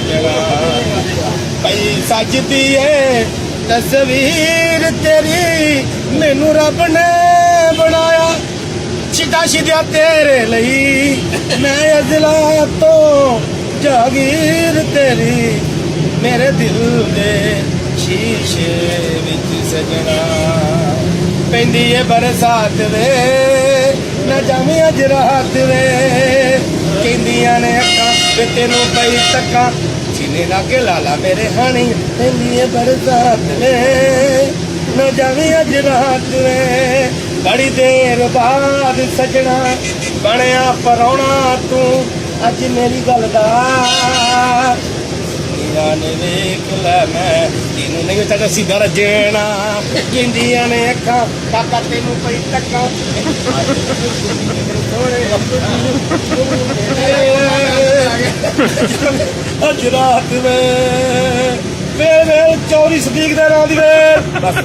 सजना पई सजदी है तस्वीर तेरी मैनू रब ने बनाया शिदा शिदा तेरे लई मैं अजला तो जागीर तेरी मेरे दिल दे शीशे विच सजना पैंदी है बरसात वे ना जावी अज रात वे कहंदियां ने अक्खां वे तेनू पई तक्कां सीने लागे लाला मेरे हानी पैंदी है बरसात वे ना जावी अज रात वे बड़ी देर बाद सजना बनया परौना तू अज मेरी गल दा ने वेख लै मैं तेनू नहीं चाहता सीधा रजेना कहंदियां ने अक्खां काका तेनू पई तक्कां अज रात में वेल वेल 24 सदीक दे नाम दी वेल बस।